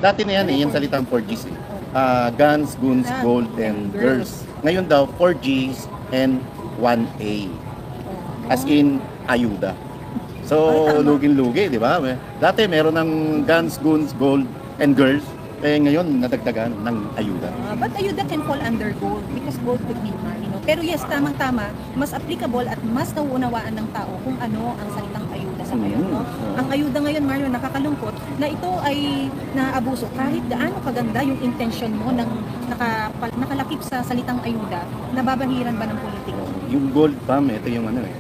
Dati na yan eh, yung salitang 4Gs eh. Guns, goons, gold, and girls. Ngayon daw, 4Gs and 1A. As in, ayuda. So, lugin-lugi, di ba? Dati meron ng guns, goons, gold, and girls. Eh ngayon, nadagdagan ng ayuda. But ayuda can fall under gold because gold could mean money, no? Pero yes, tamang-tama, mas applicable at mas nauunawaan ng tao kung ano ang salitang ayuda sa ngayon, no? Ang ayuda ngayon, Mario, nakakalungkot na ito ay naabuso. Kahit gaano kaganda yung intention mo ng nakalakip sa salitang ayuda, nababahiran ba ng politiko? Yung gold bomb, ito yung ano eh.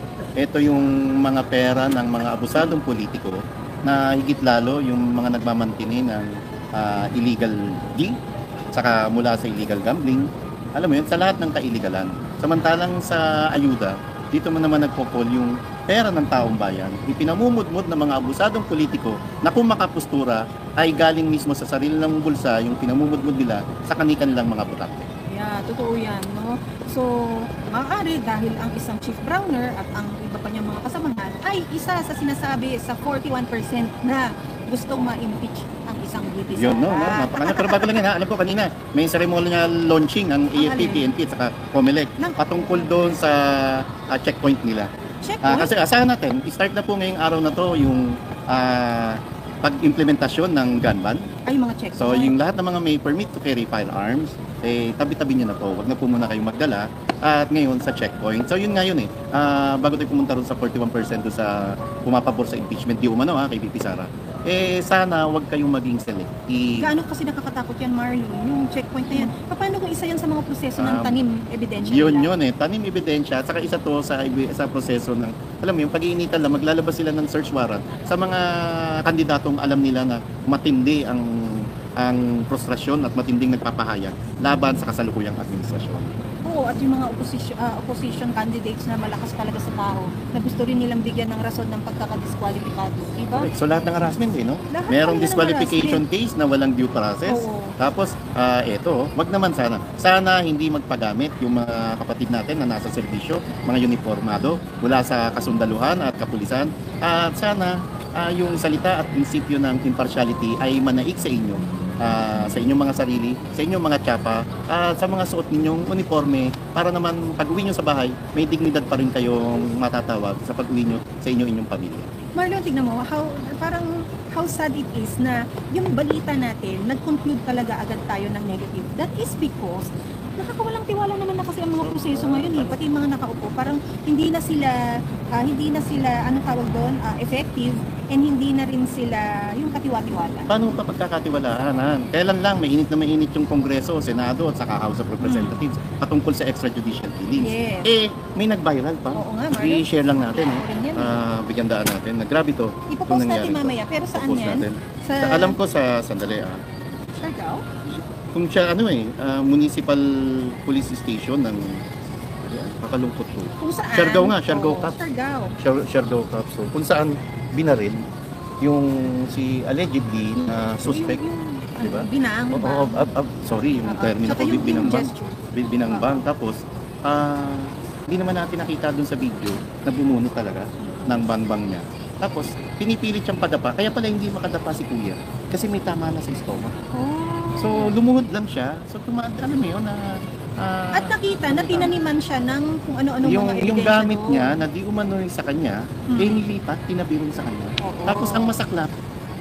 Ito yung mga pera ng mga abusadong politiko na higit lalo yung mga nagmamantini ng illegal deal, saka mula sa illegal gambling, alam mo yun, sa lahat ng kailigalan. Samantalang sa ayuda, dito mo naman nagpo-call yung pera ng taong bayan, ipinamumudmod ng mga abusadong politiko na kung makapustura ay galing mismo sa sarili ng bulsa yung pinamumudmod nila sa kanilang mga botakte. Yeah, totoo yan, no? So, maaari dahil ang isang chief browner at ang iba pa niyang mga kasamahan ay isa sa sinasabi sa 41% na gustong ma-impeach ang isang VP Sara. Yun, no, napakanya. Pero bago lang yan, alam ko kanina, may ceremonial launching ang AFP, PNP, at saka COMELEC patungkol doon sa checkpoint nila. Checkpoint? Kasi asahan natin, start na po ngayong araw na to yung pag-implementasyon ng gun ban. Ay, mga checkpoint. So, yung lahat ng mga may permit to carry firearms, eh, tabi-tabi nyo na po. Huwag na po muna kayong magdala. At ngayon sa checkpoint. So, yun nga yun eh. Bago tayo pumunta ron sa 41% doon sa pumapabor sa impeachment, di umano kay VP Sara. Eh, sana huwag kayong maging selective. Gaano kasi nakakatakot yan, Marlon? Yung checkpoint na yan. Paano kung isa yan sa mga proseso ng tanim ebidensya Yun nila? yun eh. Tanim ebidensya. At saka isa to sa proseso ng, alam mo yung pag-iinitan lang, maglalabas sila ng search warrant sa mga kandidatong alam nila na matindi ang frustrasyon at matinding nagpapahayag laban sa kasalukuyang administrasyon. Oo, at yung mga opposition candidates na malakas talaga sa tao, na gusto rin nilang bigyan ng rason ng pagkakadiskwalipikado. Diba? So lahat ng harassment eh, no? Lahat Merong ng disqualification harassment. case na walang due process. Oo. Tapos, eto, wag naman sana. Sana hindi magpagamit yung mga kapatid natin na nasa serbisyo, mga uniformado, mula sa kasundaluhan at kapulisan. At sana yung salita at prinsipyo ng impartiality ay manaig sa inyo. Sa inyong mga sarili, sa inyong mga tsapa, sa mga suot ninyong uniforme para naman pag-uwi nyo sa bahay, may dignidad pa rin kayong matatawag sa pag-uwi nyo sa inyong pamilya. Marlon, tignan mo, how sad it is na yung balita natin, nag-conclude talaga agad tayo ng negative. That is because nakakawalang tiwala naman na kasi ang mga proseso ngayon eh, pati yung mga nakaupo, parang hindi na sila anong tawag doon, effective, and hindi na rin sila yung katiwa-tiwala. Paano pa pagkakatiwalaan? Kailan lang mainit na mainit yung Kongreso, Senado at saka House of Representatives patungkol sa extrajudicial killings. Yes. Eh, may nag-viral pa. Oo nga, Marlon. I-share lang natin. Oo rin yan, Bigyan daan natin. Grabe to. Ipopost Itong natin nangyari to. mamaya, pero saan Ipopost yan? natin. Sa Alam ko sa sandali Siargao? kung siya municipal police station ng kakalungkot to. Kung saan? Siargao nga, Siargao Oo, Cup. Siargao. Siargao Capso. Kung saan binaril yung si allegedly na suspect. Diba? Binang. Sorry, yung termino ko, binangbang. Binangbang. Tapos, hindi naman natin nakita dun sa video na bumuno talaga ng bangbang niya. Tapos, pinipilit siyang padapa. Kaya pala hindi makadapa si kuya. Kasi may tama na sa stomach. Oh. So, lumuhod lang siya. So, alam mo yun, At nakita na tinaniman siya ng kung ano-ano mga ebidensya yung gamit doon. niya na di umano sa kanya, eh nilipat, tinabi rin sa kanya. Oo. Tapos, ang masaklap,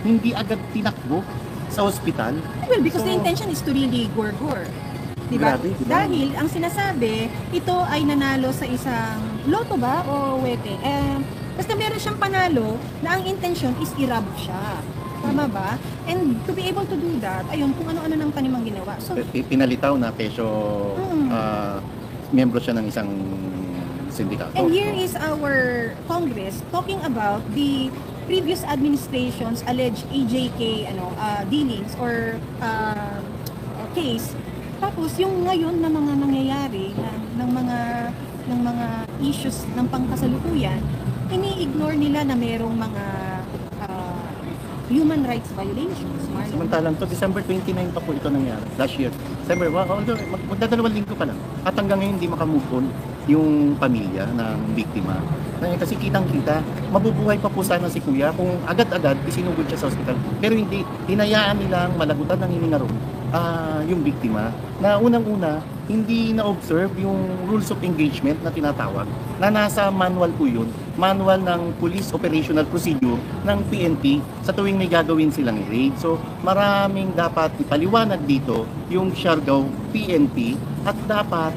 hindi agad tinakbo sa ospital. Well, because So, the intention is to really gore. Diba? Grabe, diba? Dahil ang sinasabi, ito ay nanalo sa isang loto ba o wete? Basta meron siyang panalo na ang intention is i-rob siya. Tama ba? And to be able to do that, ayun, kung ano-ano ng tanimang ginawa. So, pinalitaw na kesyo miyembro siya ng isang sindikato. and here is our Congress talking about the previous administration's alleged AJK dealings or case. Tapos yung ngayon na mga nangyayari ng mga issues ng pangkasalukuyan, ini-ignore nila na merong mga human rights violations, Marlon. Samantalang to December 29 pa po ito nangyari. Last year. December, although magdadalawang linggo pa lang. At hanggang ngayon hindi makamove on yung pamilya ng biktima. Kasi kitang-kita, mabubuhay pa po sana si kuya kung agad-agad isinugod siya sa ospital. Pero hindi, hinayaan nilang malagutan ng hininga yung biktima na unang-una, hindi na-observe yung rules of engagement na tinatawag na nasa manual po yun, manual ng Police Operational Procedure ng PNP sa tuwing may gagawin silang raid. So maraming dapat ipaliwanag dito yung Siargao PNP at dapat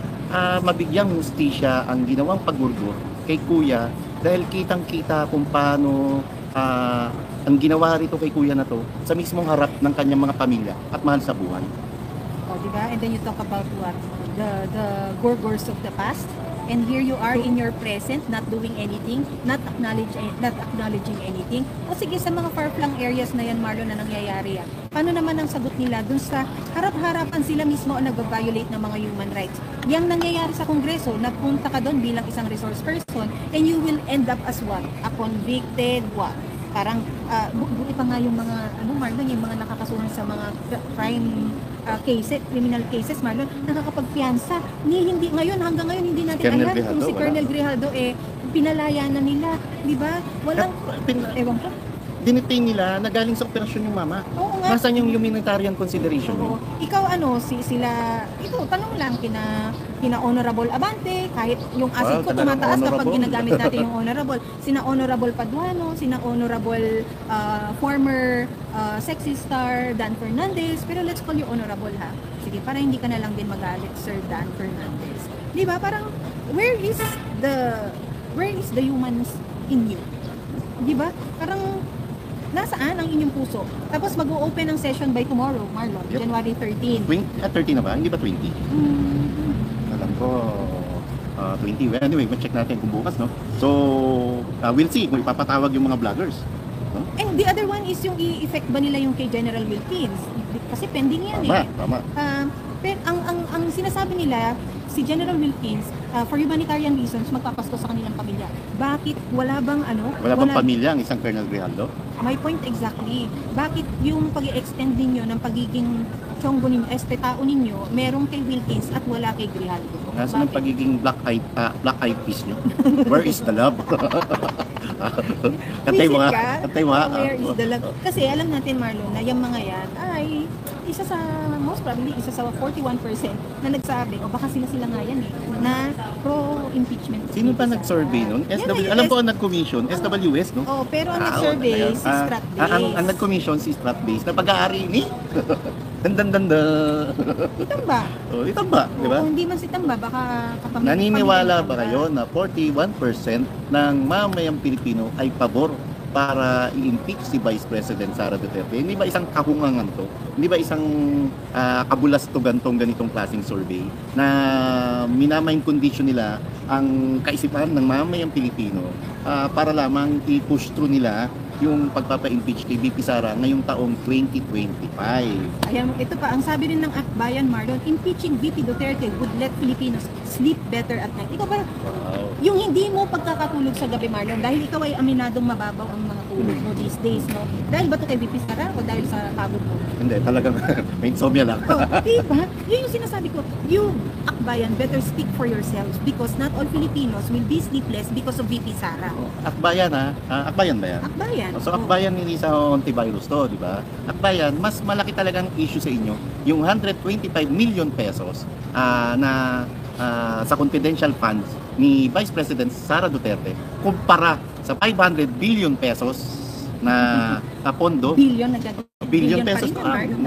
mabigyang hustisya ang ginawang pagurgur kay kuya dahil kitang-kita kung paano ang ginawa rito kay kuya na to sa mismong harap ng kanyang mga pamilya at mahal sa buhay. Oh, diba? And then you talk about what? The gorgors of the past. And here you are in your present, not doing anything, not acknowledging anything. O sige, sa mga far-flung areas na yan, Marlon, na nangyayari yan. Paano naman ang sagot nila dun sa harap-harapan sila mismo ang nag-violate ng mga human rights? Yang nangyayari sa Kongreso, nagpunta ka doon bilang isang resource person, and you will end up as what? A convicted what? Parang, buti pa nga yung mga, Marlon, yung mga nakakasuhan sa mga crime cases, criminal cases, Marlon, nakakapagpiyansa. Hindi, hanggang ngayon, hindi natin Colonel alam kung Grijaldo, si wala. Colonel Grijaldo, pinalaya na nila, di ba? Walang, ewan ko. Dinitain nila na galing sa operasyon yung mama. Oo nga. Nasaan yung humanitarian consideration? Oo. Ikaw ito, tanong lang kina Honorable Abante, kahit yung asset ko talagang tumataas kapag honorable. ginagamit natin yung Honorable. Sina Honorable Paduano, sina Honorable former sexy star Dan Fernandez, pero let's call you Honorable ha. Sige, para hindi ka na lang din magalit, Sir Dan Fernandez. Di ba? Parang, where is the humans in you? Di ba? Parang, nasaan ang inyong puso? Tapos mag-o-open ang session by tomorrow, Marlon, Yep. January 13. 30 na ba? Hindi ba 20? Alam ko 20. Well, anyway, check natin kung bukas, no? So, we'll see kung ipapatawag yung mga vloggers. No? And the other one is yung i-effect ba nila yung kay General Wilkins? Kasi pending yan Tama. Pero ang sinasabi nila, si General Wilkins, for humanitarian reasons, magpapasko sa kanilang pamilya. Bakit wala bang Wala bang pamilya ang isang Colonel Grijaldo? My point exactly. Bakit yung pag-i-extend ninyo ng pagiging tiyonggo ninyo, tao ninyo, merong kay Wilkins at wala kay Grijaldo? Nasaan ang pagiging black eyed peas nyo? Where is the love? Katay mo nga. Where is the love? Kasi alam natin, Marlon, na yung mga yan ay most probably isa sa 41% na nagsabi, o baka sila nga yan na pro-impeachment. Sino ba nag-survey nun? SW, alam ko ang nag-commission, SWS, no? Oh, pero ang nag-survey si Stratbase. Ang nag-commission si Stratbase na pag-aari ni Dandandanda. Itamba. Itamba, di ba? Kung hindi man si Tamba, baka kapamilya. Naniniwala ba kayo na 41% ng mamayang Pilipino ay pabor para i-impeach si Vice President Sara Duterte? Hindi ba isang kahungangan to? Hindi ba isang kabulastugan tong ganitong klaseng survey na minamain condition nila ang kaisipan ng mamayang Pilipino para lamang i-push through nila yung pagpapa-impeach kay VP Sara ngayong taong 2025. Ayan, ito pa, ang sabi rin ng Akbayan, Marlon, impeaching VP Duterte would let Filipinos sleep better at night. Ikaw ba, yung hindi mo pagkakatulog sa gabi, Marlon, dahil ikaw ay aminadong mababaw ang mga tulog mo these days, no? Dahil ba ito kay VP Sara o dahil sa pagod mo? Hindi, talagang may insomnia lang. Diba? Yun yung sinasabi ko. You, Akbayan, better speak for yourselves because not all Filipinos will be sleepless because of VP Sara. Akbayan Akbayan ba yan? Akbayan. So Akbayan hindi sa antivirus to, di ba? Akbayan, mas malaki talagang issue sa inyo yung 125 million pesos sa confidential funds ni Vice President Sara Duterte kumpara sa 500 billion pesos na pondo. Billion pesos, 125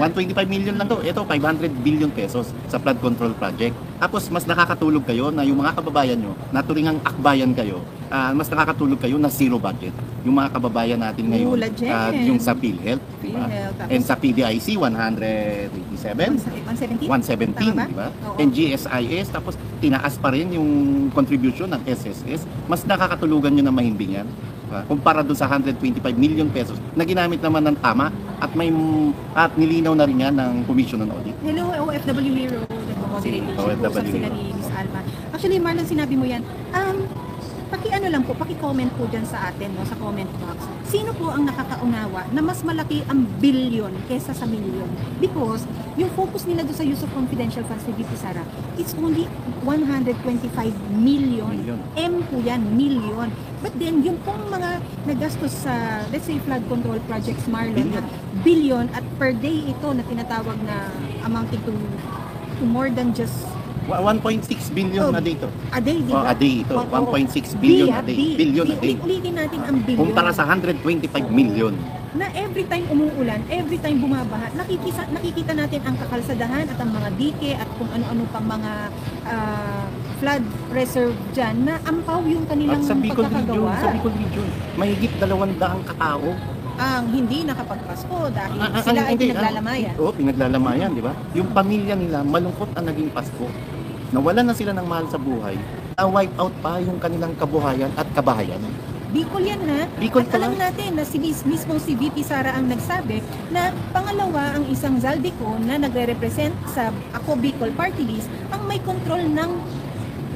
million lang daw. Ito, 500 billion pesos sa flood control project. Tapos, mas nakakatulog kayo na yung mga kababayan nyo, na turingang akbayan kayo, mas nakakatulog kayo na zero budget. Yung mga kababayan natin ngayon, yung sa PhilHealth, diba? And sa PDIC, 187, 117, diba? And GSIS, tapos tinaas pa rin yung contribution ng SSS. Mas nakakatulugan nyo na mahimbing yan. Kumpara doon sa 125 million pesos na ginamit naman ng tama at nilinaw na rin yan ng Commission on Audit. Hello, OFW Hero. OFW. Sila ni Miss Alma. Actually, Marlon, sinabi mo yan. Paki-ano lang po, paki-comment po dyan sa atin, no, sa comment box. Sino po ang nakakaunawa na mas malaki ang billion kesa sa million? Because yung focus nila doon sa use of confidential funds ni VP Sara, it's only 125 million. M po yan, million. But then, yung pong mga nagastos sa, let's say, flood control projects, Marlon, na billion at per day ito na tinatawag na amounting to more than just 1.6 billion na dito. a day, di Oh, ba? a day ito. Oo. 1.6 billion a day. Billion a day. Ulitin natin ang billion. Kumpara sa 125 million. Na every time umuulan, every time bumabaha, nakikita natin ang kakalsadahan at ang mga dike at kung ano-ano pang mga flood reserve dyan na ampaw yung kanilang At sa Bicol pagkakagawa. Region, mahigit 200 katao. Ang hindi nakapagpasko dahil sila ay pinaglalamayan. Oo, pinaglalamayan, di ba? Yung pamilya nila, malungkot ang naging Pasko. Nawalan na sila ng mahal sa buhay. Na-wipe out pa yung kanilang kabuhayan at kabahayan. Bicol yan ha. Bicol At pala. alam natin na mismo si VP Sara ang nagsabi na pangalawa ang isang Zaldico na nagre-represent sa Ako Bicol Party List ang may kontrol ng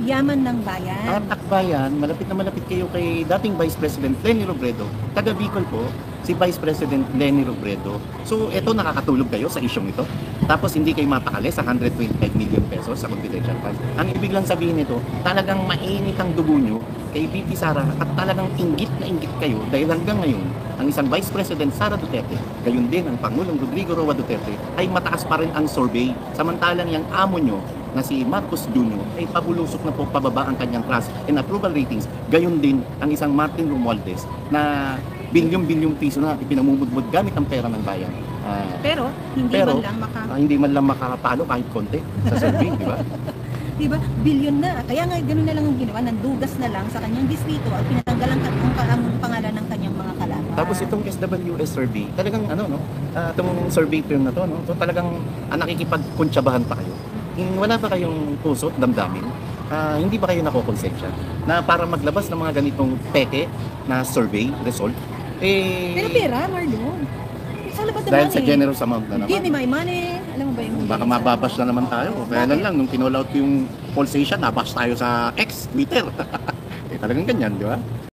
yaman ng bayan. At Akbayan, malapit na malapit kayo kay dating Vice President Leni Robredo. Taga Bicol po, si Vice President Leni Robredo. So, eto nakakatulog kayo sa isyong ito. Tapos hindi kayo mapakali sa 125 million pesos sa confidential funds. Ang ibig lang sabihin nito, talagang mainit ang dugo nyo kay VP Sara at talagang inggit na inggit kayo dahil hanggang ngayon, ang isang Vice President Sara Duterte, gayon din ang Pangulong Rodrigo Roa Duterte, ay mataas pa rin ang survey. Samantalang yung amo nyo na si Marcos Jr. ay pabulusok na po pababa ang kanyang trust and approval ratings. Gayon din ang isang Martin Romualdez na bilyong-bilyong piso na ipinamumudmud gamit ang pera ng bayan. Pero hindi Pero, man lang hindi man lang makapalo kahit konti sa survey, di ba? Diba? Billion na. Kaya nga ganun na lang ang ginawa. Nandugas na lang sa kanyang distrito at pinatanggalan ang pangalan ng kanyang mga kalaban. Tapos itong SWS survey, talagang itong survey firm na to, no? So talagang nakikipagkuntsabahan pa kayo. Wala ba kayong puso at damdamin? Hindi ba kayo nakokonsensya na para maglabas ng mga ganitong peke na survey result? Pero pera, Marlon. Sa labas Dahil naman sa generous amount na Give naman. me my money. Alam mo ba yung... Baka mababash na naman tayo. Kaya lang, nung kinall out yung pulsation, nabash tayo sa X, Twitter. Talagang ganyan, di ba?